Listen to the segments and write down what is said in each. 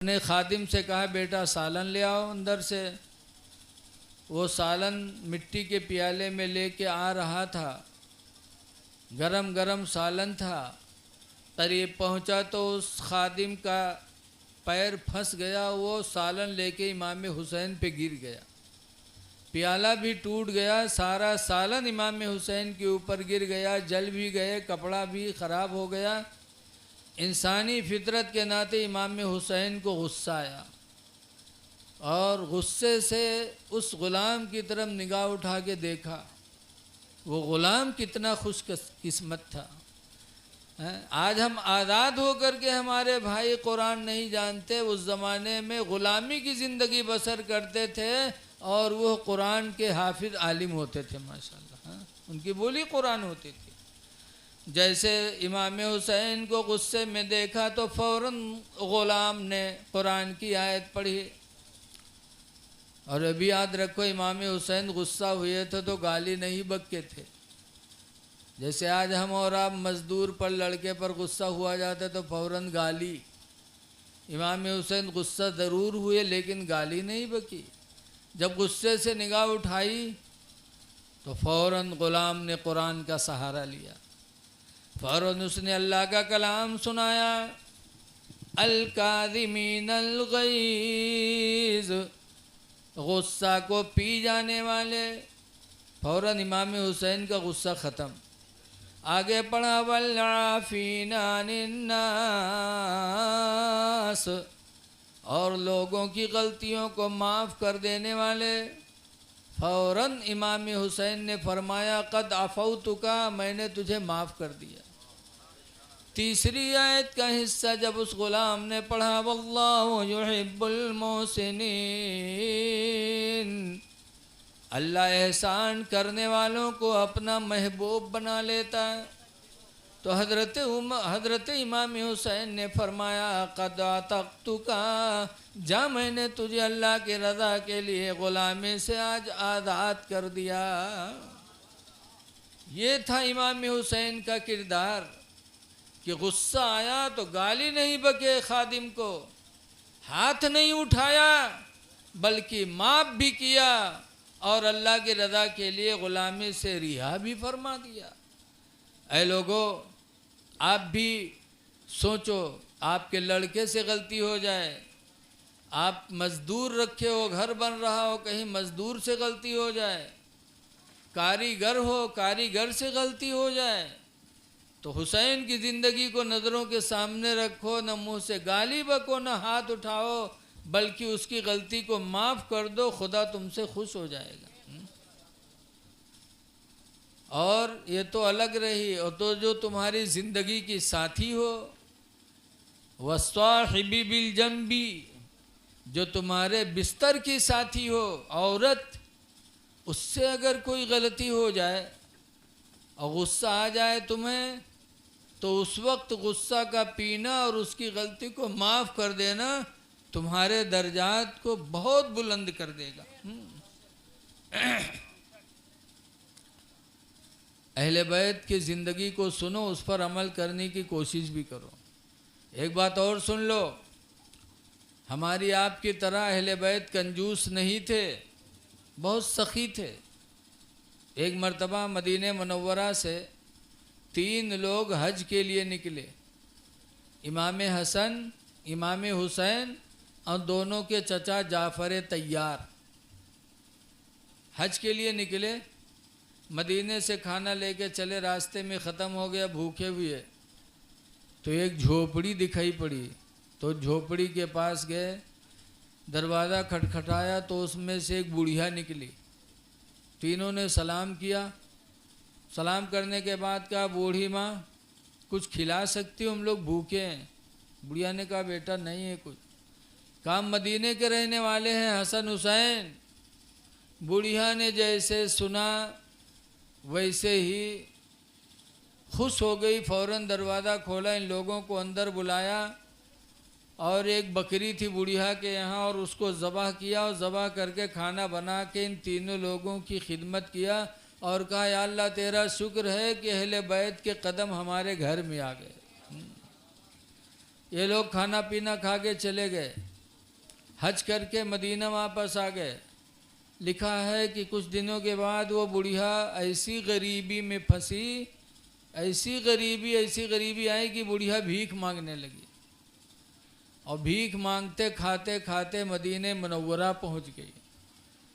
ने खादिम से कहा बेटा सालन ले आओ अंदर से। वो सालन मिट्टी के प्याले में लेके आ रहा था, गरम गरम सालन था। करीब पहुंचा तो उस खादिम का पैर फंस गया, वो सालन लेके इमाम हुसैन पे गिर गया, प्याला भी टूट गया, सारा सालन इमाम हुसैन के ऊपर गिर गया, जल भी गए, कपड़ा भी ख़राब हो गया। इंसानी फितरत के नाते इमाम हुसैन को गुस्सा आया और गुस्से से उस ग़ुलाम की तरफ निगाह उठा के देखा। वो ग़ुलाम कितना खुश किस्मत था। आज हम आज़ाद होकर के हमारे भाई कुरान नहीं जानते, उस ज़माने में ग़ुलामी की ज़िंदगी बसर करते थे और वो कुरान के हाफिज़ आलिम होते थे माशाअल्लाह। उनकी बोली कुरान होती थी। जैसे इमाम हुसैन को गुस्से में देखा तो फ़ौरन ग़ुलाम ने कुरान की आयत पढ़ी। और अभी याद रखो, इमाम हुसैन गुस्सा हुए थे तो गाली नहीं बकते थे। जैसे आज हम और आप मज़दूर पर लड़के पर गुस्सा हुआ जाता तो फ़ौरन गाली। इमाम हुसैन गुस्सा ज़रूर हुए लेकिन गाली नहीं बकी। जब गुस्से से निगाह उठाई तो फ़ौरन ग़ुलाम ने कुरान का सहारा लिया, फ़ौरन उसने अल्लाह का कलाम सुनाया, अल-काज़िमीनल गैज़, गुस्सा को पी जाने वाले। फ़ौरन इमाम हुसैन का गुस्सा ख़त्म। आगे पढ़ा, वल-आफ़ीना अनिन्नास, और लोगों की गलतियों को माफ़ कर देने वाले। फ़ौरन इमाम हुसैन ने फरमाया, क़द अफ़ौतुका, मैंने तुझे माफ़ कर दिया। तीसरी आयत का हिस्सा जब उस ग़ुलाम ने पढ़ा, वल्लाहु युहिब्बुल मोहसिनीन, अल्लाह एहसान करने वालों को अपना महबूब बना लेता है। तो हज़रत इमाम हुसैन ने फरमाया, क़द अतक़तुका, जा मैंने तुझे अल्लाह के रज़ा के लिए ग़ुलामी से आज आज़ाद कर दिया। ये था इमाम हुसैन का किरदार कि गुस्सा आया तो गाली नहीं बके, खादिम को हाथ नहीं उठाया बल्कि माफ़ भी किया और अल्लाह की रज़ा के लिए ग़ुलामी से रिहा भी फरमा दिया। ऐ लोगो, आप भी सोचो, आपके लड़के से गलती हो जाए, आप मज़दूर रखे हो, घर बन रहा हो, कहीं मज़दूर से गलती हो जाए, कारीगर हो, कारीगर से गलती हो जाए, तो हुसैन की ज़िंदगी को नज़रों के सामने रखो, न मुँह से गाली बको, न हाथ उठाओ, बल्कि उसकी गलती को माफ़ कर दो, खुदा तुमसे खुश हो जाएगा। और ये तो अलग रही, और तो जो तुम्हारी ज़िंदगी की साथी हो, वस्वाहिबी बिल जंबी, जो तुम्हारे बिस्तर की साथी हो, औरत, उससे अगर कोई गलती हो जाए और गुस्सा आ जाए तुम्हें, तो उस वक्त गुस्सा का पीना और उसकी गलती को माफ़ कर देना तुम्हारे दर्जात को बहुत बुलंद कर देगा। अहले बैत की ज़िंदगी को सुनो, उस पर अमल करने की कोशिश भी करो। एक बात और सुन लो, हमारी आपकी तरह अहले बैत कंजूस नहीं थे, बहुत सखी थे। एक मर्तबा मदीने मुनव्वरा से 3 लोग हज के लिए निकले, इमाम हसन, इमाम हुसैन और दोनों के चचा जाफ़र तैयार। हज के लिए निकले, मदीने से खाना लेके चले, रास्ते में ख़त्म हो गया, भूखे हुए, तो एक झोपड़ी दिखाई पड़ी, तो झोपड़ी के पास गए, दरवाज़ा खटखटाया तो उसमें से एक बुढ़िया निकली। तीनों ने सलाम किया, सलाम करने के बाद कहा, बूढ़ी माँ कुछ खिला सकती हो, हम लोग भूखे हैं। बुढ़िया ने कहा, बेटा नहीं है कुछ। कहा, मदीने के रहने वाले हैं हसन हुसैन। बुढ़िया ने जैसे सुना वैसे ही खुश हो गई, फ़ौरन दरवाज़ा खोला, इन लोगों को अंदर बुलाया और एक बकरी थी बुढ़िया के यहाँ, और उसको ज़बह किया और ज़बह करके खाना बना के इन तीनों लोगों की खिदमत किया और कहा, या अल्लाह तेरा शुक्र है कि अहले बैत के कदम हमारे घर में आ गए। ये लोग खाना पीना खा के चले गए। हज करके मदीना वापस आ गए। लिखा है कि कुछ दिनों के बाद वो बुढ़िया ऐसी गरीबी में फंसी, ऐसी गरीबी आई कि बुढ़िया भीख मांगने लगी, और भीख मांगते खाते खाते मदीने मुनव्वरा पहुंच गई।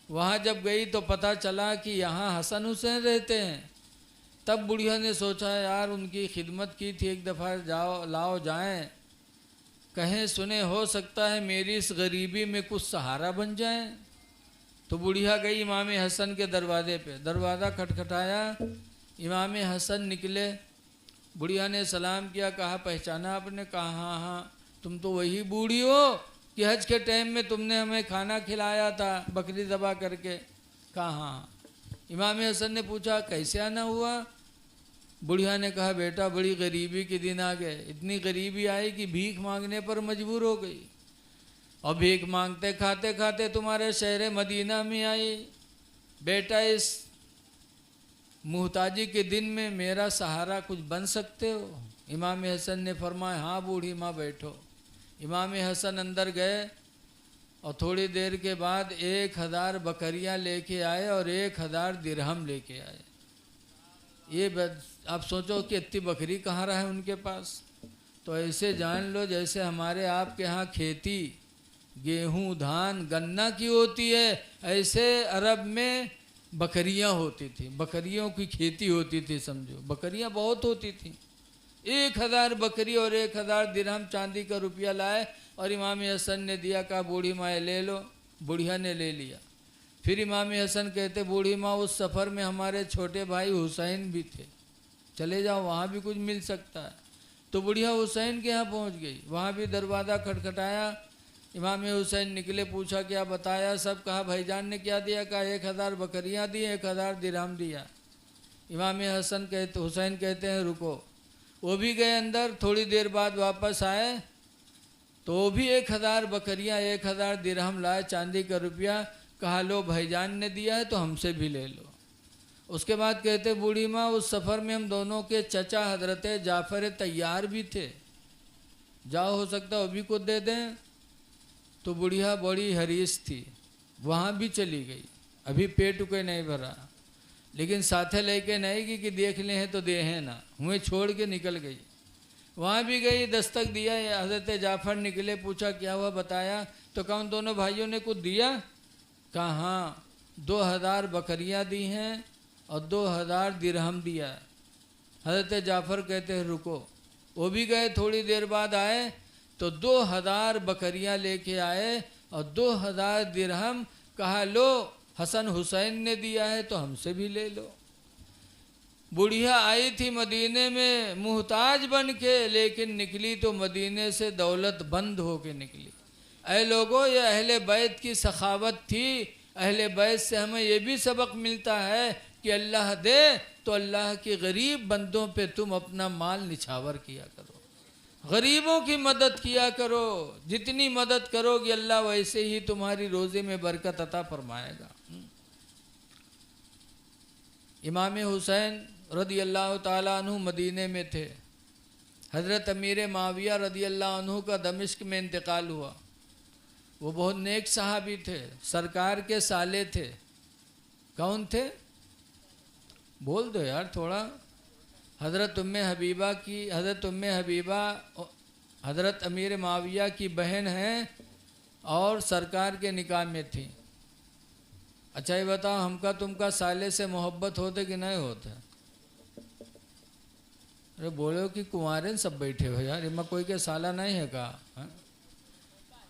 वहाँ जब गई तो पता चला कि यहाँ हसन हुसैन रहते हैं। तब बुढ़िया ने सोचा यार उनकी खिदमत की थी, एक दफ़ा लाओ जाएं, कहें सुने, हो सकता है मेरी इस गरीबी में कुछ सहारा बन जाए। तो बुढ़िया गई इमाम हसन के दरवाजे पे, दरवाज़ा खटखटाया, इमाम हसन निकले। बुढ़िया ने सलाम किया, कहा पहचाना आपने? कहा हाँ हाँ, तुम तो वही बूढ़ी हो कि हज के टाइम में तुमने हमें खाना खिलाया था बकरी ज़बा करके। कहा हाँ। इमाम हसन ने पूछा कैसे आना हुआ? बुढ़िया ने कहा बेटा बड़ी गरीबी के दिन आ गए, इतनी गरीबी आई कि भीख मांगने पर मजबूर हो गई, और भीख मांगते खाते खाते तुम्हारे शहर मदीना में आई। बेटा इस मुहताजी के दिन में मेरा सहारा कुछ बन सकते हो? इमाम हसन ने फरमाया हाँ बूढ़ी माँ बैठो। इमाम हसन अंदर गए और थोड़ी देर के बाद 1000 बकरियां लेके आए और 1000 दिरहम लेके आए। ये आप सोचो कि इतनी बकरी कहाँ रहा है उनके पास। तो ऐसे जान लो जैसे हमारे आपके यहाँ खेती गेहूँ धान गन्ना की होती है, ऐसे अरब में बकरियां होती थी, बकरियों की खेती होती थी, समझो बकरियां बहुत होती थी। 1000 बकरी और 1000 दिरहम चांदी का रुपया लाए और इमाम हसन ने दिया, कहा बूढ़ी माँ ले लो। बुढ़िया ने ले लिया। फिर इमाम हसन कहते बूढ़ी माँ उस सफ़र में हमारे छोटे भाई हुसैन भी थे, चले जाओ वहाँ भी कुछ मिल सकता है। तो बुढ़िया हुसैन के यहाँ पहुँच गई, वहाँ भी दरवाज़ा खटखटाया। इमाम हुसैन निकले, पूछा क्या बताया? सब कहा भाईजान ने क्या दिया? कहा 1000 बकरियाँ दी, 1000 दिरहम दिया। इमाम हुसैन कहते हैं रुको। वो भी गए अंदर, थोड़ी देर बाद वापस आए तो वो भी 1000 बकरियाँ 1000 दिरहम लाए चांदी का रुपया। कहा लो भाईजान ने दिया है तो हमसे भी ले लो। उसके बाद कहते बूढ़ी माँ उस सफ़र में हम दोनों के चचा हजरत जाफ़र तैयार भी थे, जाओ हो सकता वो भी कुछ दे दें। तो बुढ़िया बड़ी हरीस थी, वहाँ भी चली गई। अभी पेट कोई नहीं भरा, लेकिन साथे लेके नहीं कि देख ले हैं तो दे हैं ना, हुए छोड़ के निकल गई। वहाँ भी गई, दस्तक दिया, हज़रत जाफ़र निकले, पूछा क्या हुआ बताया? तो कहा उन दोनों भाइयों ने कुछ दिया? कहा हाँ 2000 बकरियाँ दी हैं और 2000 दिरहम दिया। हज़रत जाफ़र कहते हैं रुको। वो भी गए, थोड़ी देर बाद आए तो 2000 बकरियां लेके आए और 2000 दिरहम। कहा लो हसन हुसैन ने दिया है तो हमसे भी ले लो। बुढ़िया आई थी मदीने में मुहताज बन के, लेकिन निकली तो मदीने से दौलत बंद होके निकली। ऐ लोगों, ये अहले बैत की सखावत थी। अहले बैत से हमें ये भी सबक मिलता है कि अल्लाह दे तो अल्लाह के गरीब बंदों पे तुम अपना माल निछावर किया करो, गरीबों की मदद किया करो। जितनी मदद करोगे अल्लाह वैसे ही तुम्हारी रोज़े में बरकत अता फरमाएगा। इमाम हुसैन रदी अल्लाह ताला अन्हु मदीने में थे। हज़रत अमीर माविया रदी अल्लाह अन्हु का दमिश्क में इंतकाल हुआ। वो बहुत नेक सहाबी थे, सरकार के साले थे। कौन थे? बोल दो यार थोड़ा। हज़रत उम्मे हबीबा हज़रत अमीर माविया की बहन हैं और सरकार के निकाह में थी। अच्छा ये बताओ, हमका तुमका साले से मोहब्बत होते कि नहीं होते? अरे बोलो कि कुंवारे सब बैठे हो यार, इमा कोई के साला नहीं है का?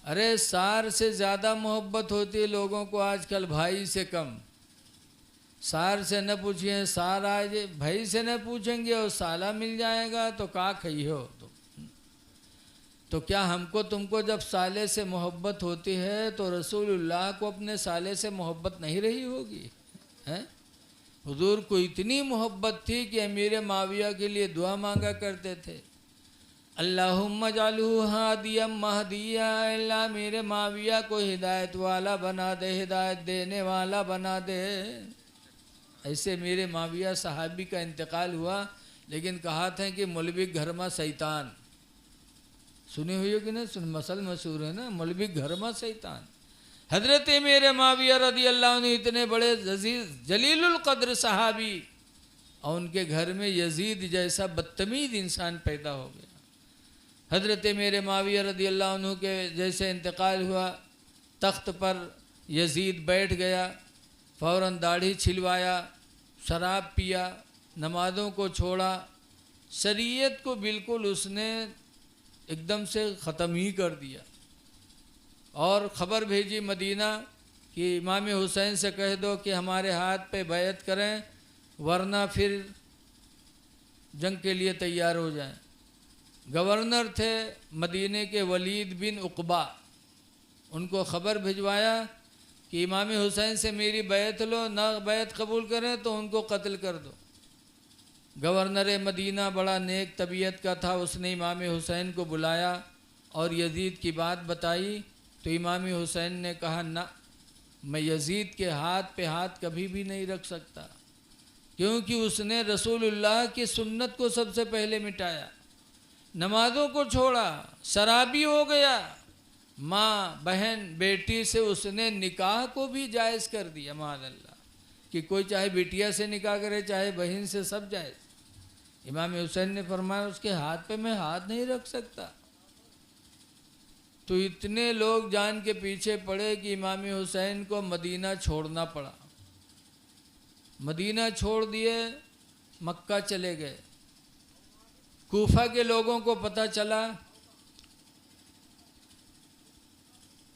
अरे सार से ज़्यादा मोहब्बत होती है लोगों को आजकल, भाई से कम। सार से न पूछिए, सार आज भाई से न पूछेंगे और साला मिल जाएगा तो का खई हो तो क्या हमको तुमको जब साले से मोहब्बत होती है तो रसूलुल्लाह को अपने साले से मोहब्बत नहीं रही होगी? हैं? हुजूर को इतनी मोहब्बत थी कि अमीर माविया के लिए दुआ मांगा करते थे, अल्लाहुम्मा जालहू हादियम महदिया, अल्लाह मेरे माविया को हिदायत वाला बना दे, हिदायत देने वाला बना दे। ऐसे मेरे माविया सहाबी का इंतकाल हुआ। लेकिन कहा था कि मौलवी घर में शैतान, सुनी हुई हो कि नहीं? सुन, मसल मशहूर है ना, मौलवी घर में शैतान। हजरत मेरे माविया रदी अल्लाह ने इतने बड़े जलीलुल कद्र सहाबी, और उनके घर में यजीद जैसा बदतमीज इंसान पैदा हो गया। हजरत मेरे माविया रदी अल्लाह अन्हु के जैसे इंतकाल हुआ, तख्त पर यजीद बैठ गया, फ़ौरन दाढ़ी छिलवाया, शराब पिया, नमाज़ों को छोड़ा, शरीयत को बिल्कुल उसने एकदम से ख़त्म ही कर दिया। और ख़बर भेजी मदीना कि इमाम हुसैन से कह दो कि हमारे हाथ पे बैत करें, वरना फिर जंग के लिए तैयार हो जाएं। गवर्नर थे मदीने के वलीद बिन उक़बा, उनको ख़बर भिजवाया कि इमाम हुसैन से मेरी बैत लो, ना बैत कबूल करें तो उनको कत्ल कर दो। गवर्नर मदीना बड़ा नेक तबीयत का था, उसने इमाम हुसैन को बुलाया और यजीद की बात बताई। तो इमाम हुसैन ने कहा, ना, मैं यजीद के हाथ पे हाथ कभी भी नहीं रख सकता, क्योंकि उसने रसूलुल्लाह की सुन्नत को सबसे पहले मिटाया, नमाज़ों को छोड़ा, शराबी हो गया, माँ बहन बेटी से उसने निकाह को भी जायज़ कर दिया। माअल्लाह कि कोई चाहे बिटिया से निकाह करे, चाहे बहन से, सब जायज़। इमाम हुसैन ने फरमाया उसके हाथ पे मैं हाथ नहीं रख सकता। तो इतने लोग जान के पीछे पड़े कि इमाम हुसैन को मदीना छोड़ना पड़ा। मदीना छोड़ दिए, मक्का चले गए। कूफा के लोगों को पता चला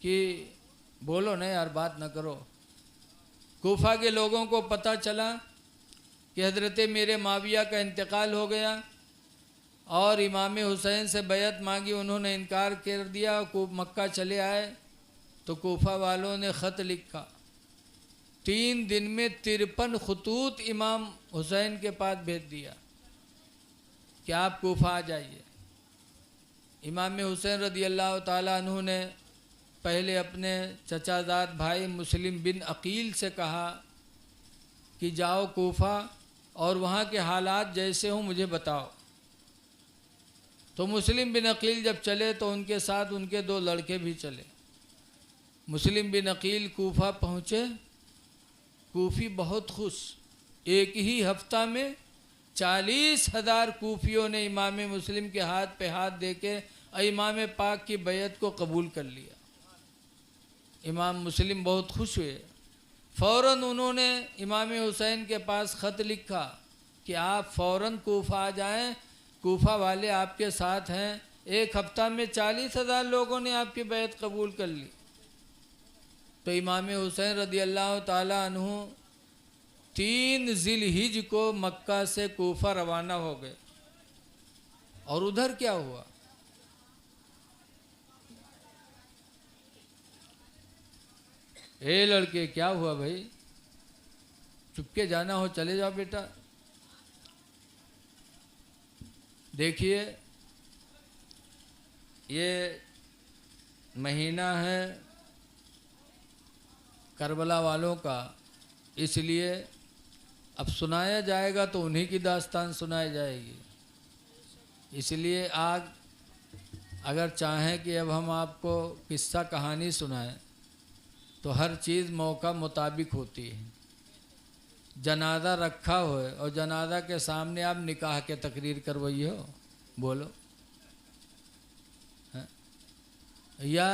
कि बोलो नहीं यार, बात न करो। कूफा के लोगों को पता चला कि हज़रत मेरे माविया का इंतकाल हो गया और इमाम हुसैन से बैत मांगी, उन्होंने इनकार कर दिया। मक्का चले आए तो कूफा वालों ने ख़त लिखा, 3 दिन में 53 खतूत इमाम हुसैन के पास भेज दिया कि आप कूफा आ जाइए। इमाम हुसैन रदी अल्लाह ताला अन्हु ने पहले अपने चचाजाद भाई मुस्लिम बिन अकील से कहा कि जाओ कूफा और वहाँ के हालात जैसे हों मुझे बताओ। तो मुस्लिम बिन अकील जब चले तो उनके साथ उनके 2 लड़के भी चले। मुस्लिम बिन अकील कूफा पहुँचे। कूफी बहुत खुश, एक ही हफ्ता में 40,000 कूफियों ने इमाम मुस्लिम के हाथ पे हाथ दे के इमाम पाक की बैत को कबूल कर लिया। इमाम मुस्लिम बहुत खुश हुए। फ़ौरन उन्होंने इमाम हुसैन के पास ख़त लिखा कि आप फ़ौरन कूफा आ जाएं, कूफा वाले आपके साथ हैं। 1 हफ्ता में 40,000 लोगों ने आपकी बैत कबूल कर ली। तो इमाम हुसैन रदी अल्लाह ताला अन्हु 3 ज़िलहिज को मक्का से कूफा रवाना हो गए। और उधर क्या हुआ? ए लड़के, क्या हुआ भाई? चुपके जाना हो चले जाओ बेटा। देखिए, ये महीना है करबला वालों का, इसलिए अब सुनाया जाएगा तो उन्हीं की दास्तान सुनाई जाएगी। इसलिए आज अगर चाहें कि अब हम आपको किस्सा कहानी सुनाएं तो हर चीज़ मौका मुताबिक होती है। जनाजा रखा हो और जनाजा के सामने आप निकाह के तकरीर करवाइए हो, बोलो है? या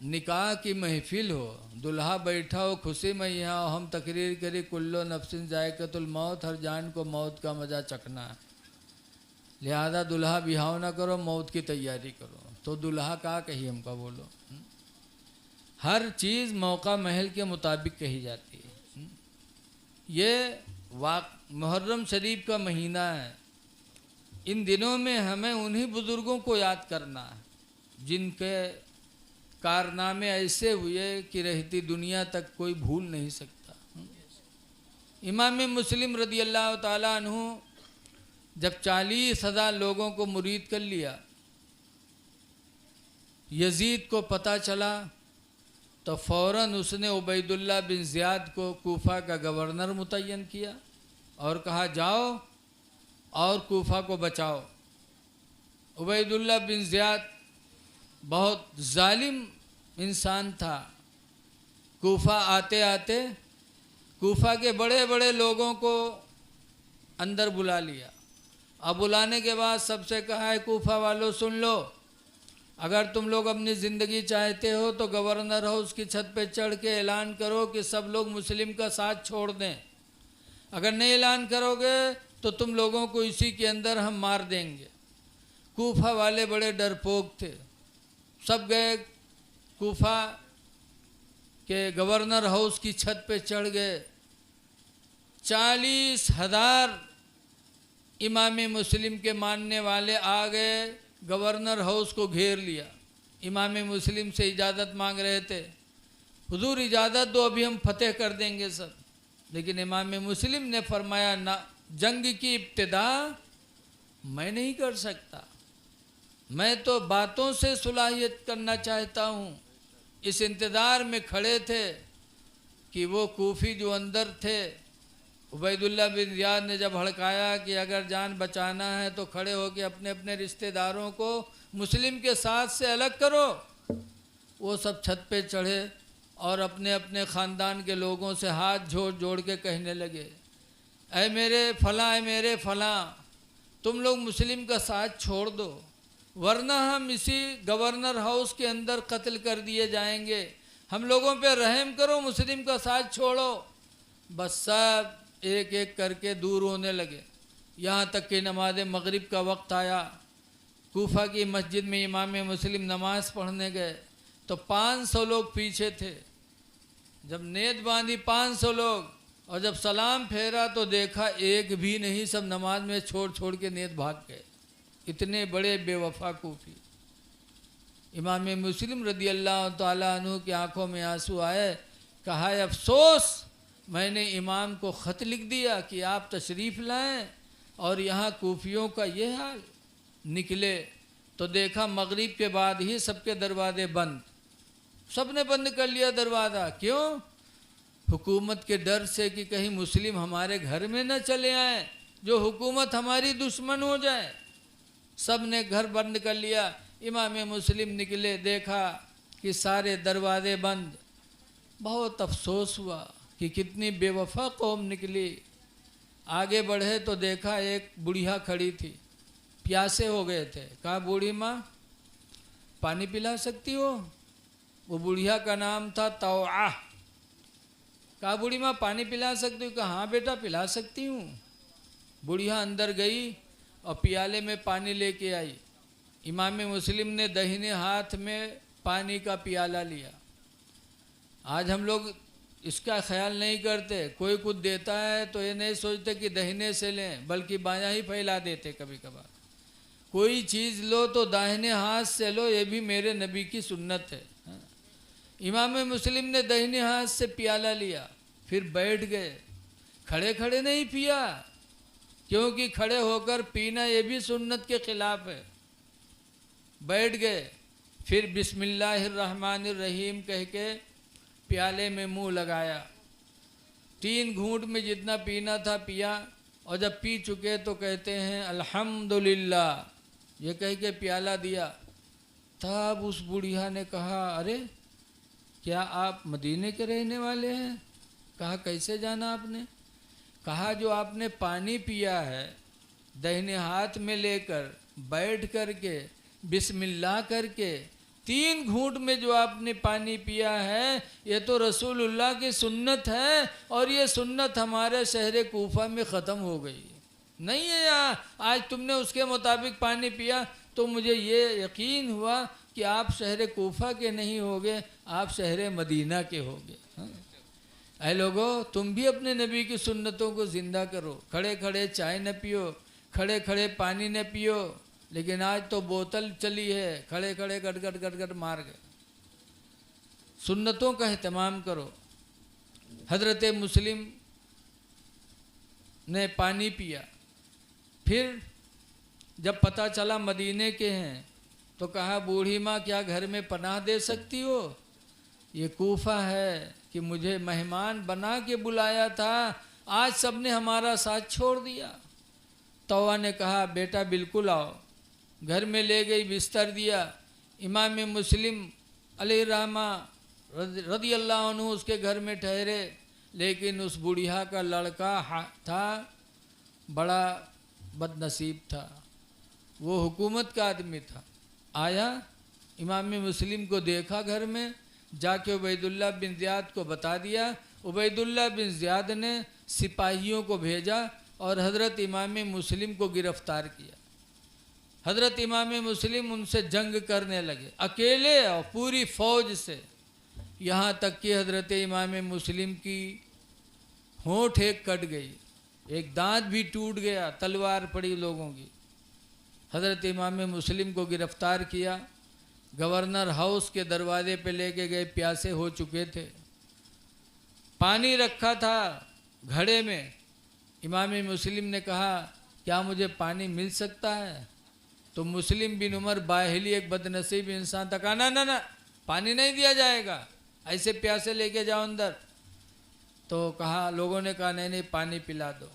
निकाह की महफिल हो, दुल्हा बैठा हो खुशी में, यहाँ हम तकरीर करी कुल्लो नफ्सिन जायक़तुल मौत, हर जान को मौत का मज़ा चखना है, लिहाजा दुल्हा बिहाव ना करो, मौत की तैयारी करो। तो दुल्हा का कही हमका, बोलो। हर चीज़ मौका महल के मुताबिक कही जाती है। ये मुहर्रम शरीफ का महीना है। इन दिनों में हमें उन्हीं बुज़ुर्गों को याद करना है जिनके कारनामे ऐसे हुए कि रहती दुनिया तक कोई भूल नहीं सकता। इमाम मुस्लिम रदी अल्लाह ताला अन्हु जब 40,000 लोगों को मुरीद कर लिया, यजीद को पता चला तो फ़ौरन उसने उबैदुल्लाह बिन ज़ियाद को कूफा का गवर्नर मुतय्यन किया और कहा जाओ और कूफा को बचाओ। उबैदुल्लाह बिन ज़ियाद बहुत जालिम इंसान था। कूफा आते आते कूफा के बड़े बड़े लोगों को अंदर बुला लिया। अब बुलाने के बाद सबसे कहा है, कूफा वालों सुन लो, अगर तुम लोग अपनी ज़िंदगी चाहते हो तो गवर्नर हाउस की छत पे चढ़ के ऐलान करो कि सब लोग मुस्लिम का साथ छोड़ दें। अगर नहीं ऐलान करोगे तो तुम लोगों को इसी के अंदर हम मार देंगे। कूफा वाले बड़े डरपोक थे। सब गए कूफा के गवर्नर हाउस की छत पे चढ़ गए। 40,000 इमाम मुस्लिम के मानने वाले आ गए, गवर्नर हाउस को घेर लिया। इमाम मुस्लिम से इजाज़त मांग रहे थे, हुजूर इजाज़त दो, अभी हम फतेह कर देंगे सब। लेकिन इमाम मुस्लिम ने फरमाया, ना, जंग की इब्तिदा मैं नहीं कर सकता, मैं तो बातों से सुलहियत करना चाहता हूँ। इस इंतज़ार में खड़े थे कि वो कूफी जो अंदर थे, उबैदुल्लाह बिन ज़ियाद ने जब हड़काया कि अगर जान बचाना है तो खड़े होकर अपने अपने रिश्तेदारों को मुस्लिम के साथ से अलग करो। वो सब छत पे चढ़े और अपने अपने ख़ानदान के लोगों से हाथ जोड़ जोड़ के कहने लगे, ऐ मेरे फलां, ऐ मेरे फलां, तुम लोग मुस्लिम का साथ छोड़ दो, वरना हम इसी गवर्नर हाउस के अंदर कत्ल कर दिए जाएंगे। हम लोगों पे रहम करो, मुस्लिम का साथ छोड़ो। बस सब एक एक करके दूर होने लगे। यहाँ तक कि नमाज मगरिब का वक्त आया। कूफा की मस्जिद में इमाम मुस्लिम नमाज़ पढ़ने गए तो 500 लोग पीछे थे। जब नेत बांधी 500 लोग, और जब सलाम फेरा तो देखा एक भी नहीं, सब नमाज में छोड़ छोड़ के नेत भाग गए। इतने बड़े बेवफा कूफी। इमाम मुस्लिम रदी अल्लाह ताला अन्हु की आंखों में आंसू आए। कहा, अफसोस, मैंने इमाम को ख़त लिख दिया कि आप तशरीफ़ लाएं और यहाँ कूफियों का ये हाल। निकले तो देखा मगरिब के बाद ही सबके दरवाजे बंद, सब ने बंद कर लिया दरवाज़ा। क्यों? हुकूमत के डर से कि कहीं मुस्लिम हमारे घर में न चले आए, जो हुकूमत हमारी दुश्मन हो जाए। सब ने घर बंद कर लिया। इमाम मुस्लिम निकले, देखा कि सारे दरवाजे बंद। बहुत अफसोस हुआ कि कितनी बेवफा कौम निकली। आगे बढ़े तो देखा एक बुढ़िया खड़ी थी, प्यासे हो गए थे। कहा, बूढ़ी माँ पानी पिला सकती हो? वो बुढ़िया का नाम था तौआ। कहा, बूढ़ी माँ पानी पिला सकती हो? कहा, हाँ बेटा पिला सकती हूँ। बुढ़िया अंदर गई और प्याले में पानी लेके आई। इमाम मुस्लिम ने दाहिने हाथ में पानी का प्याला लिया। आज हम लोग इसका ख्याल नहीं करते, कोई कुछ देता है तो ये नहीं सोचते कि दाहिने से लें, बल्कि बायां ही फैला देते। कभी कभार कोई चीज़ लो तो दाहिने हाथ से लो, ये भी मेरे नबी की सुन्नत है। इमाम मुस्लिम ने दाहिने हाथ से प्याला लिया, फिर बैठ गए। खड़े खड़े नहीं पिया, क्योंकि खड़े होकर पीना ये भी सुन्नत के खिलाफ है। बैठ गए, फिर बिस्मिल्लाहिर्रहमानिर्रहीम कह के प्याले में मुंह लगाया। 3 घूंट में जितना पीना था पिया, और जब पी चुके तो कहते हैं अल्हम्दुलिल्लाह, ये कह के प्याला दिया। तब उस बुढ़िया ने कहा, अरे क्या आप मदीने के रहने वाले हैं? कहा, कैसे जाना आपने? कहा, जो आपने पानी पिया है दाहिने हाथ में लेकर बैठ करके बिस्मिल्लाह करके 3 घूंट में जो आपने पानी पिया है, ये तो रसूलुल्लाह की सुन्नत है, और ये सुन्नत हमारे शहर कूफा में ख़त्म हो गई नहीं है। यहाँ आज तुमने उसके मुताबिक पानी पिया तो मुझे ये यकीन हुआ कि आप शहर कूफा के नहीं होगे, आप शहर मदीना के होगे। ऐ लोगो, तुम भी अपने नबी की सुन्नतों को ज़िंदा करो। खड़े खड़े चाय न पियो, खड़े खड़े पानी न पियो, लेकिन आज तो बोतल चली है, खड़े खड़े गटगट गटगट मार गए। सुन्नतों का एहतमाम करो। हज़रत मुस्लिम ने पानी पिया, फिर जब पता चला मदीने के हैं तो कहा, बूढ़ी माँ क्या घर में पनाह दे सकती हो? ये कूफा है कि मुझे मेहमान बना के बुलाया था, आज सबने हमारा साथ छोड़ दिया। तौवा ने कहा, बेटा बिल्कुल आओ। घर में ले गई, बिस्तर दिया। इमाम मुस्लिम अली रहमा रदी अल्लाह अन्हु उसके घर में ठहरे, लेकिन उस बुढ़िया का लड़का था बड़ा बदनसीब था, वो हुकूमत का आदमी था। आया इमाम मुस्लिम को देखा घर में, जाके उबैदुल्लाह बिन ज़ियाद को बता दिया। उबैदुल्लाह बिन ज़ियाद ने सिपाहियों को भेजा और हज़रत इमाम मुस्लिम को गिरफ़्तार किया। हज़रत इमाम मुस्लिम उनसे जंग करने लगे अकेले और पूरी फ़ौज से, यहाँ तक कि हज़रत इमाम मुस्लिम की होंठ एक कट गई, एक दांत भी टूट गया, तलवार पड़ी लोगों की। हज़रत इमाम मुस्लिम को गिरफ़्तार किया, गवर्नर हाउस के दरवाजे पे लेके गए, प्यासे हो चुके थे, पानी रखा था घड़े में। इमाम मुस्लिम ने कहा क्या मुझे पानी मिल सकता है? तो मुस्लिम बिन उमर बाहिली एक बदनसीब इंसान था, कहा ना ना ना पानी नहीं दिया जाएगा, ऐसे प्यासे लेके जाओ अंदर। तो कहा, लोगों ने कहा नहीं नहीं पानी पिला दो।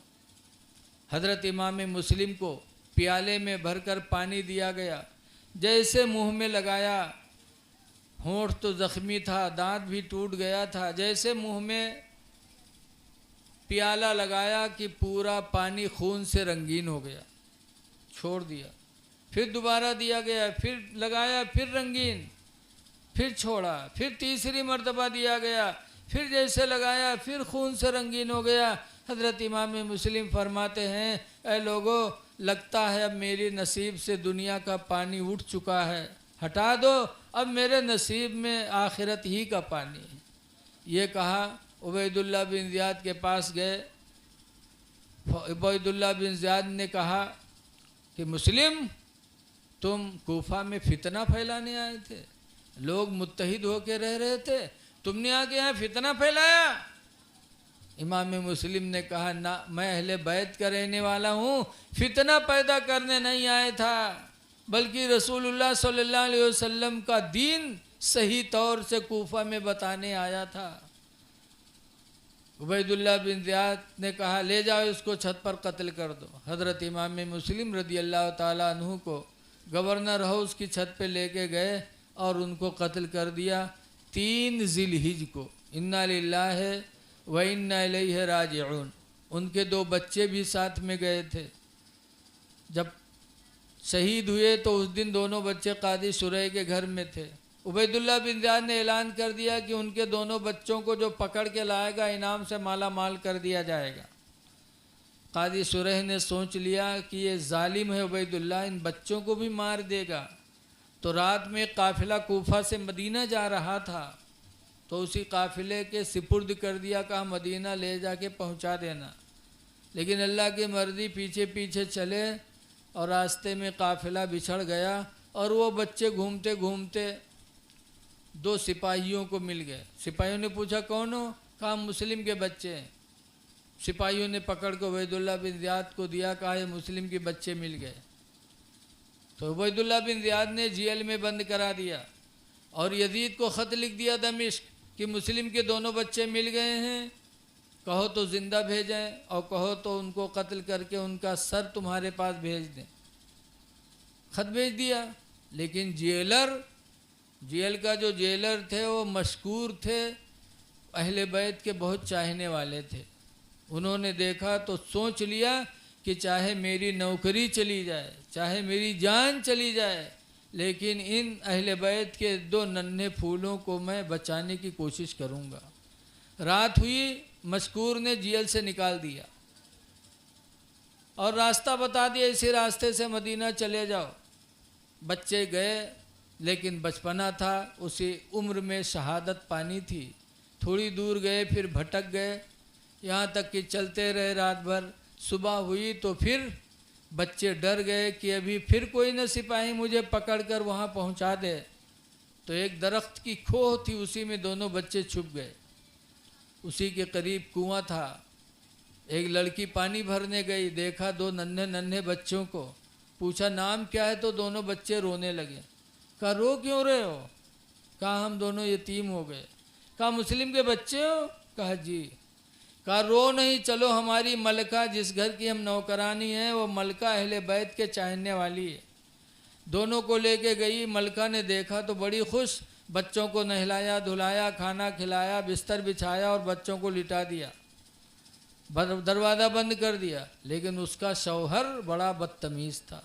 हज़रत इमाम मुस्लिम को प्याले में भरकर पानी दिया गया, जैसे मुंह में लगाया, होंठ तो ज़ख्मी था, दांत भी टूट गया था, जैसे मुंह में प्याला लगाया कि पूरा पानी खून से रंगीन हो गया, छोड़ दिया। फिर दोबारा दिया गया, फिर लगाया, फिर रंगीन, फिर छोड़ा, फिर तीसरी मर्तबा दिया गया, फिर जैसे लगाया फिर खून से रंगीन हो गया। हज़रत इमाम मुस्लिम फरमाते हैं, ऐ लोगों, लगता है अब मेरी नसीब से दुनिया का पानी उठ चुका है, हटा दो, अब मेरे नसीब में आखिरत ही का पानी है। ये कहा, उबैदुल्लाह बिन ज़ियाद के पास गए। उबैदुल्लाह बिन ज़ियाद ने कहा कि मुस्लिम, तुम कूफा में फितना फैलाने आए थे, लोग मुत्तहिद होके रह रहे थे, तुमने आके यहाँ फितना फैलाया। इमाम मुस्लिम ने कहा, ना, मैं अहले बैत का रहने वाला हूँ, फितना पैदा करने नहीं आया था, बल्कि रसूलुल्लाह सल्लल्लाहु अलैहि वसल्लम का दीन सही तौर से कूफा में बताने आया था। उबैदुल्लाह बिन ज़ियाद ने कहा, ले जाओ इसको छत पर कत्ल कर दो। हज़रत इमाम मुस्लिम रदी अल्लाह ताला अन्हु को गवर्नर हाउस की छत पे लेके गए और उनको कत्ल कर दिया 3 ज़िलहिज को। इन्ना लिल्लाहि व इन्ना इलैहि राजिऊन। उनके 2 बच्चे भी साथ में गए थे। जब शहीद हुए तो उस दिन दोनों बच्चे कादी शुरैह के घर में थे। उबैदुल्लाह बिन ज़ियाद ने ऐलान कर दिया कि उनके दोनों बच्चों को जो पकड़ के लाएगा इनाम से माला माल कर दिया जाएगा। कादी शुरैह ने सोच लिया कि ये जालिम है उबैदुल्लाह, इन बच्चों को भी मार देगा। तो रात में काफ़िला कूफा से मदीना जा रहा था, तो उसी काफ़िले के सिपुर्द कर दिया, कहा मदीना ले जाके पहुंचा देना। लेकिन अल्लाह की मर्ज़ी, पीछे पीछे चले और रास्ते में काफ़िला बिछड़ गया और वो बच्चे घूमते घूमते 2 सिपाहियों को मिल गए। सिपाहियों ने पूछा कौन हो? कहा मुस्लिम के बच्चे हैं। सिपाहियों ने पकड़ के उबैदुल्लाह बिन ज़ियाद को दिया, कहा ये मुस्लिम के बच्चे मिल गए। तो उबैदुल्लाह बिन ज़ियाद ने जेल में बंद करा दिया और यजीद को ख़त लिख दिया दमिश्क कि मुस्लिम के दोनों बच्चे मिल गए हैं, कहो तो ज़िंदा भेजें और कहो तो उनको कत्ल करके उनका सर तुम्हारे पास भेज दें। ख़त भेज दिया। लेकिन जेल का जो जेलर थे वो मशकूर थे, अहले बैत के बहुत चाहने वाले थे। उन्होंने देखा तो सोच लिया कि चाहे मेरी नौकरी चली जाए, चाहे मेरी जान चली जाए, लेकिन इन अहले बैत के 2 नन्हे फूलों को मैं बचाने की कोशिश करूँगा। रात हुई, मशकूर ने जेल से निकाल दिया और रास्ता बता दिया, इसी रास्ते से मदीना चले जाओ। बच्चे गए, लेकिन बचपना था, उसी उम्र में शहादत पानी थी। थोड़ी दूर गए, फिर भटक गए, यहाँ तक कि चलते रहे रात भर। सुबह हुई तो फिर बच्चे डर गए कि अभी फिर कोई न सिपाही मुझे पकड़कर वहाँ पहुँचा दे। तो एक दरख्त की खोह थी, उसी में दोनों बच्चे छुप गए। उसी के करीब कुआं था। एक लड़की पानी भरने गई, देखा 2 नन्हे नन्हे बच्चों को, पूछा नाम क्या है? तो दोनों बच्चे रोने लगे। कहा रो क्यों रहे हो? कहा हम दोनों यतीम हो गए। कहा मुस्लिम के बच्चे हो? कहा जी। कहा रो नहीं, चलो हमारी मलका, जिस घर की हम नौकरानी हैं, वो मलका अहले बैत के चाहने वाली है। दोनों को लेके गई। मलका ने देखा तो बड़ी खुश, बच्चों को नहलाया धुलाया, खाना खिलाया, बिस्तर बिछाया और बच्चों को लिटा दिया, दरवाज़ा बंद कर दिया। लेकिन उसका शौहर बड़ा बदतमीज़ था।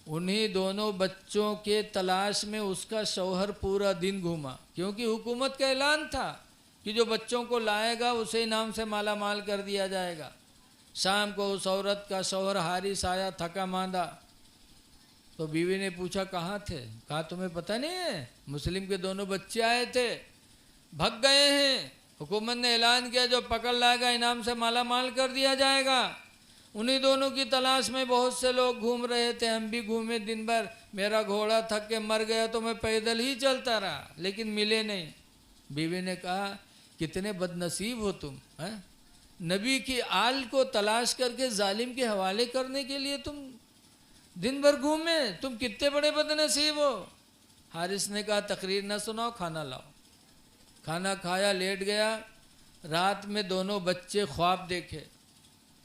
उन्हीं दोनों बच्चों के तलाश में उसका शौहर पूरा दिन घूमा, क्योंकि हुकूमत का ऐलान था कि जो बच्चों को लाएगा उसे इनाम से माला माल कर दिया जाएगा। शाम को उस औरत का शौहर हारिस आया, थका मांदा, तो बीवी ने पूछा कहाँ थे? कहा तुम्हें पता नहीं है, मुस्लिम के दोनों बच्चे आए थे, भग गए हैं, हुकूमत ने ऐलान किया जो पकड़ लाएगा इनाम से माला माल कर दिया जाएगा। उन्हीं दोनों की तलाश में बहुत से लोग घूम रहे थे, हम भी घूमे दिन भर, मेरा घोड़ा थक के मर गया तो मैं पैदल ही चलता रहा, लेकिन मिले नहीं। बीवी ने कहा कितने बदनसीब हो तुम, हैं? नबी की आल को तलाश करके जालिम के हवाले करने के लिए तुम दिन भर घूमे, तुम कितने बड़े बदनसीब हो। हारिस ने कहा तकरीर न सुनाओ, खाना लाओ। खाना खाया, लेट गया। रात में दोनों बच्चे ख्वाब देखे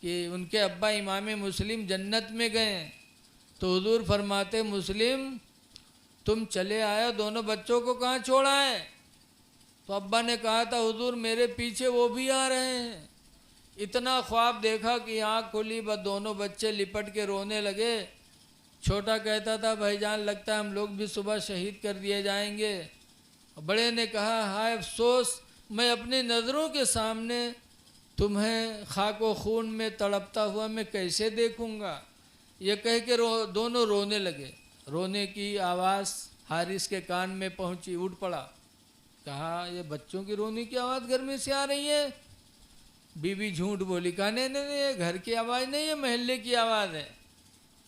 कि उनके अब्बा इमाम मुस्लिम जन्नत में गए। तो हुजूर फरमाते मुस्लिम तुम चले आए, दोनों बच्चों को कहाँ छोड़ा है? तो अब्बा ने कहा था हुजूर मेरे पीछे वो भी आ रहे हैं। इतना ख्वाब देखा कि आँख खुली, बस दोनों बच्चे लिपट के रोने लगे। छोटा कहता था भाईजान लगता है हम लोग भी सुबह शहीद कर दिए जाएंगे। बड़े ने कहा हाय अफसोस, मैं अपनी नज़रों के सामने तुम्हें खाको खून में तड़पता हुआ मैं कैसे देखूंगा। ये कह के दोनों रोने लगे। रोने की आवाज़ हारिस के कान में पहुंची, उठ पड़ा, कहा ये बच्चों की रोने की आवाज़ घर में से आ रही है। बीवी झूठ बोली, कहा नहीं नहीं नहीं, ये घर की आवाज़ नहीं है, महल्ले की आवाज़ है।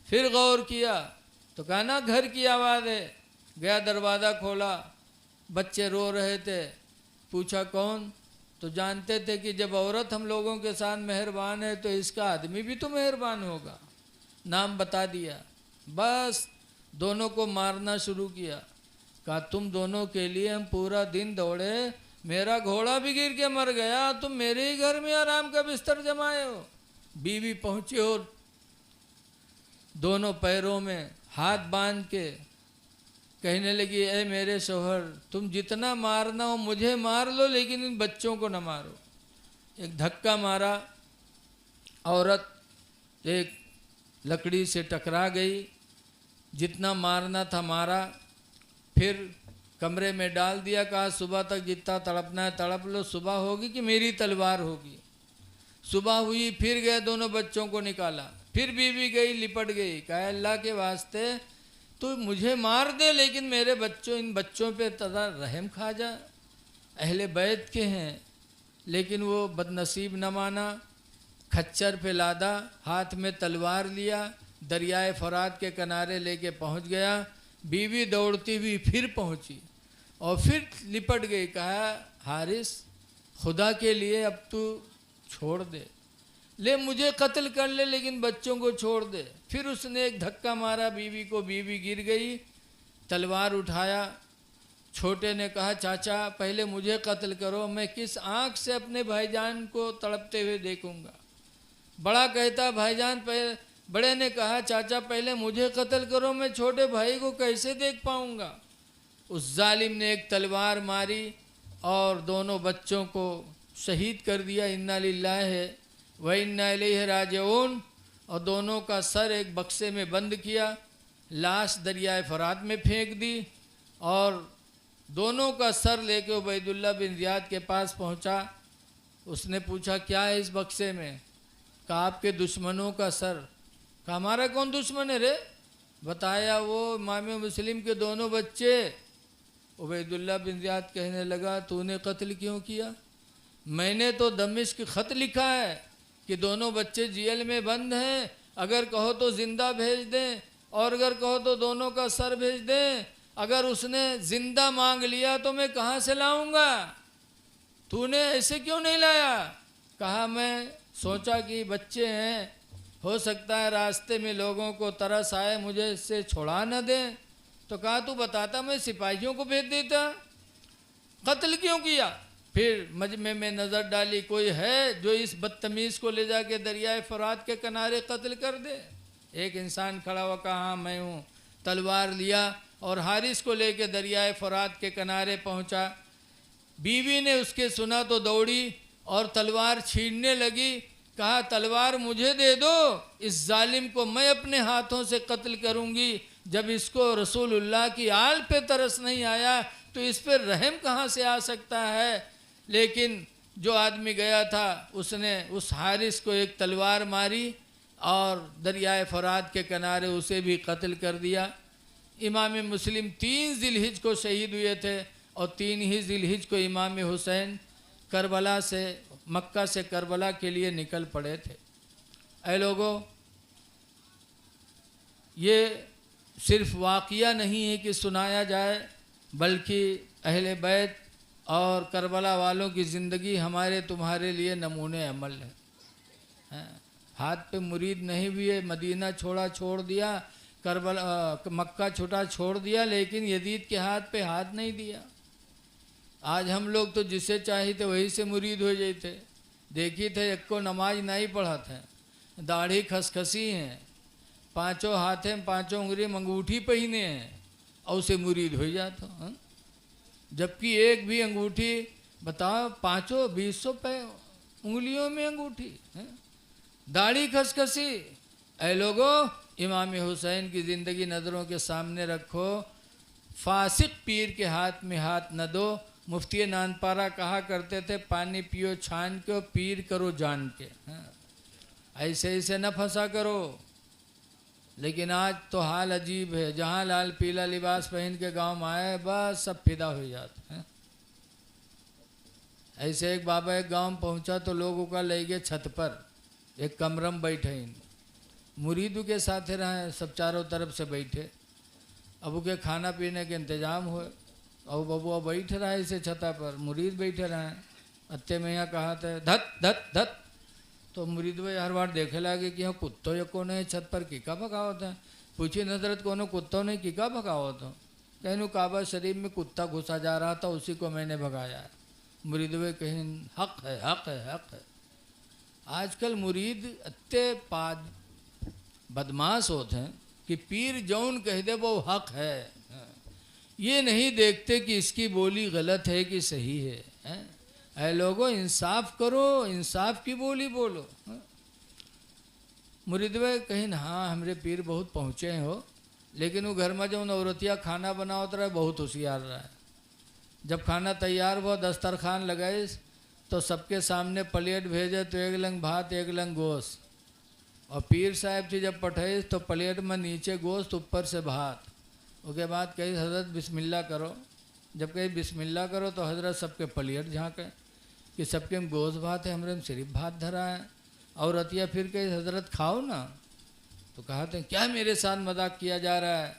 फिर गौर किया तो कहा ना घर की आवाज़ है। गया दरवाज़ा खोला, बच्चे रो रहे थे। पूछा कौन? तो जानते थे कि जब औरत हम लोगों के साथ मेहरबान है तो इसका आदमी भी तो मेहरबान होगा। नाम बता दिया, बस दोनों को मारना शुरू किया। कहा तुम दोनों के लिए हम पूरा दिन दौड़े, मेरा घोड़ा भी गिर के मर गया, तुम मेरे ही घर में आराम का बिस्तर जमाए हो। बीवी पहुंची और दोनों पैरों में हाथ बांध के कहने लगी ए मेरे शौहर तुम जितना मारना हो मुझे मार लो, लेकिन इन बच्चों को न मारो। एक धक्का मारा, औरत एक लकड़ी से टकरा गई, जितना मारना था मारा, फिर कमरे में डाल दिया। कहा सुबह तक जितना तड़पना है तड़प लो, सुबह होगी कि मेरी तलवार होगी। सुबह हुई, फिर गए दोनों बच्चों को निकाला, फिर बीवी गई लिपट गई। कहा अल्लाह के वास्ते तो मुझे मार दे, लेकिन मेरे बच्चों इन बच्चों पे तदा रहम खा जा, अहले बैत के हैं। लेकिन वो बदनसीब न माना, खच्चर पे लादा, हाथ में तलवार लिया, दरियाए फरात के किनारे लेके पहुंच गया। बीवी दौड़ती हुई फिर पहुंची और फिर लिपट गई। कहा हारिस खुदा के लिए अब तू छोड़ दे, ले मुझे कत्ल कर ले लेकिन बच्चों को छोड़ दे। फिर उसने एक धक्का मारा बीवी को, बीवी गिर गई। तलवार उठाया, छोटे ने कहा चाचा पहले मुझे कत्ल करो, मैं किस आँख से अपने भाईजान को तड़पते हुए देखूंगा। बड़ा कहता भाईजान पहले, बड़े ने कहा चाचा पहले मुझे कत्ल करो, मैं छोटे भाई को कैसे देख पाऊंगा। उस जालिम ने एक तलवार मारी और दोनों बच्चों को शहीद कर दिया। इन्ना लिल्लाहि व इन्ना इलैहि राजिऊन। और दोनों का सर एक बक्से में बंद किया, लाश दरियाए फरात में फेंक दी और दोनों का सर लेके उबैदुल्लाह बिन ज़ियाद के पास पहुंचा। उसने पूछा क्या है इस बक्से में? कहा आपके दुश्मनों का सर। कहा हमारा कौन दुश्मन है रे? बताया वो इमाम मुस्लिम के दोनों बच्चे। उबैदुल्लाह बिन ज़ियाद कहने लगा तूने कत्ल क्यों किया? मैंने तो दमिश्क खत लिखा है कि दोनों बच्चे जेल में बंद हैं, अगर कहो तो ज़िंदा भेज दें और अगर कहो तो दोनों का सर भेज दें। अगर उसने ज़िंदा मांग लिया तो मैं कहाँ से लाऊंगा? तूने ऐसे क्यों नहीं लाया? कहा मैं सोचा कि बच्चे हैं, हो सकता है रास्ते में लोगों को तरस आए, मुझे इससे छुड़ा न दें। तो कहा तू बताता मैं सिपाहियों को भेज देता, कत्ल क्यों किया? फिर मजमे में नज़र डाली, कोई है जो इस बदतमीज़ को ले जाके दरियाए फरात के किनारे कत्ल कर दे? एक इंसान खड़ा हुआ, कहा हाँ मैं हूँ। तलवार लिया और हारिस को लेके दरियाए फुरात के किनारे पहुंचा। बीवी ने उसके सुना तो दौड़ी और तलवार छीनने लगी। कहा तलवार मुझे दे दो, इस जालिम को मैं अपने हाथों से कत्ल करूंगी। जब इसको रसूलुल्लाह की आल पे तरस नहीं आया तो इस पर रहम कहाँ से आ सकता है। लेकिन जो आदमी गया था उसने उस हारिस को एक तलवार मारी और दरियाए फुरात के किनारे उसे भी कत्ल कर दिया। इमाम मुस्लिम 3 ज़िलहिज को शहीद हुए थे और 3 ही ज़िलहिज को इमाम हुसैन करबला से मक्का से करबला के लिए निकल पड़े थे। ऐ लोगों, ये सिर्फ वाक़िया नहीं है कि सुनाया जाए, बल्कि अहले बैत और करबला वालों की ज़िंदगी हमारे तुम्हारे लिए नमूने अमल है। हाथ पे मुरीद नहीं हुए, मदीना छोड़ दिया, करबला मक्का छोटा छोड़ दिया, लेकिन यजीद के हाथ पे हाथ नहीं दिया। आज हम लोग तो जिसे चाहिए वही से मुरीद हो जाते। देखी थे एक को नमाज नहीं पढ़ा थे, दाढ़ी खसखसी हैं, 5 हाथे में 5 उंगली अंगूठी पहने हैं और उसे मुरीद हो जाता। जबकि एक भी अंगूठी बताओ 500-20 पे उंगलियों में अंगूठी है, दाढ़ी खसखसी। ऐ लोगों, इमाम हुसैन की ज़िंदगी नज़रों के सामने रखो। फासिक पीर के हाथ में हाथ न दो। मुफ्ती नानपारा कहा करते थे पानी पियो छान के, पीर करो जान के। ऐसे ऐसे न फंसा करो। लेकिन आज तो हाल अजीब है, जहाँ लाल पीला लिबास पहन के गांव में आए बस सब फिदा हो जाते हैं। ऐसे एक बाबा एक गांव में पहुंचा तो लोगों का ले गए छत पर, एक कमरे में बैठे इन मुरीदों के साथ रहे, सब चारों तरफ से बैठे। अब के खाना पीने के इंतजाम हुए और बबुआ बैठ रहा है इसे छता पर, मुरीद बैठे रहे। अत्ते में यहाँ कहा था धत धत धत, तो मुरीद भाई हर बार देखे लगे कि हाँ कुत्तों या कौन है छत पर किका भगावत है। पूछी नजरत कोनो कुत्तों ने किका भगावत हो। कहूँ काबा शरीफ में कुत्ता घुसा जा रहा था, उसी को मैंने भगाया। मुरीद भाई कहीं हक है हक है हक है। आजकल मुरीद अत्ते बदमाश होते हैं कि पीर जौन कह दे वो हक है, ये नहीं देखते कि इसकी बोली गलत है कि सही है। ऐ लोगों, इंसाफ करो, इंसाफ की बोली बोलो। मुरीदवे कहीं हाँ हमरे पीर बहुत पहुँचे हैं हो, लेकिन वो घर में जो औरतिया खाना बनावत रहे बहुत होशियार रहा है। जब खाना तैयार हुआ दस्तरखान लगाए तो सबके सामने प्लेट भेजे तो एक लंग भात एक लंग गोश्त, और पीर साहब थी जब पठाई तो प्लेट में नीचे गोश्त ऊपर से भात। उसके बाद कही हज़रत बिस्मिल्लाह करो। जब कही बिस्मिल्लाह करो तो हज़रत सबके प्लेट झाँके कि सबके में गोश्त भात है, हमरे में सिर्फ भात धरा है। और रतिया फिर कही हज़रत खाओ ना, तो कहा थे क्या मेरे साथ मजाक किया जा रहा है।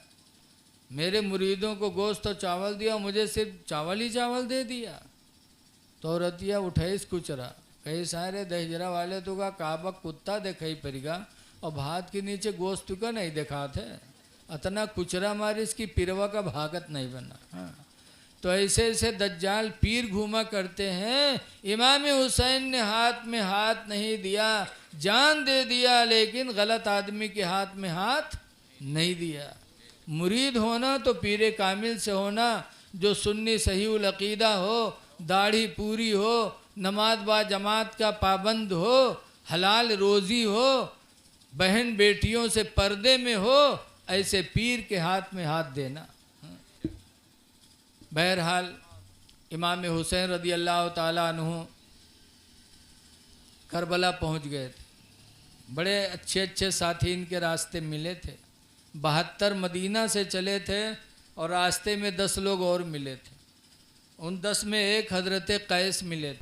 मेरे मुरीदों को गोश्त तो चावल दिया, मुझे सिर्फ चावल ही चावल दे दिया। तो रतिया उठाई कुचरा, कई सारे दहजरा वाले तो का काबा कुत्ता देखई पड़ेगा और भात के नीचे गोश्त का नहीं देखा थे। अतना कुचरा मारी इसकी पिरवा का भागत नहीं बना। हाँ, तो ऐसे ऐसे दज्जाल पीर घूमा करते हैं। इमाम हुसैन ने हाथ में हाथ नहीं दिया, जान दे दिया, लेकिन गलत आदमी के हाथ में हाथ नहीं दिया। मुरीद होना तो पीरे कामिल से होना, जो सुन्नी सही उल अकीदा हो, दाढ़ी पूरी हो, नमाज बा जमात का पाबंद हो, हलाल रोज़ी हो, बहन बेटियों से पर्दे में हो, ऐसे पीर के हाथ में हाथ देना। बहरहाल इमाम हुसैन रदी अल्लाह ताला अन्हु करबला पहुंच गए थे। बड़े अच्छे अच्छे साथी इनके रास्ते मिले थे। 72 मदीना से चले थे और रास्ते में 10 लोग और मिले थे। उन 10 में एक हजरत कैस मिले थे।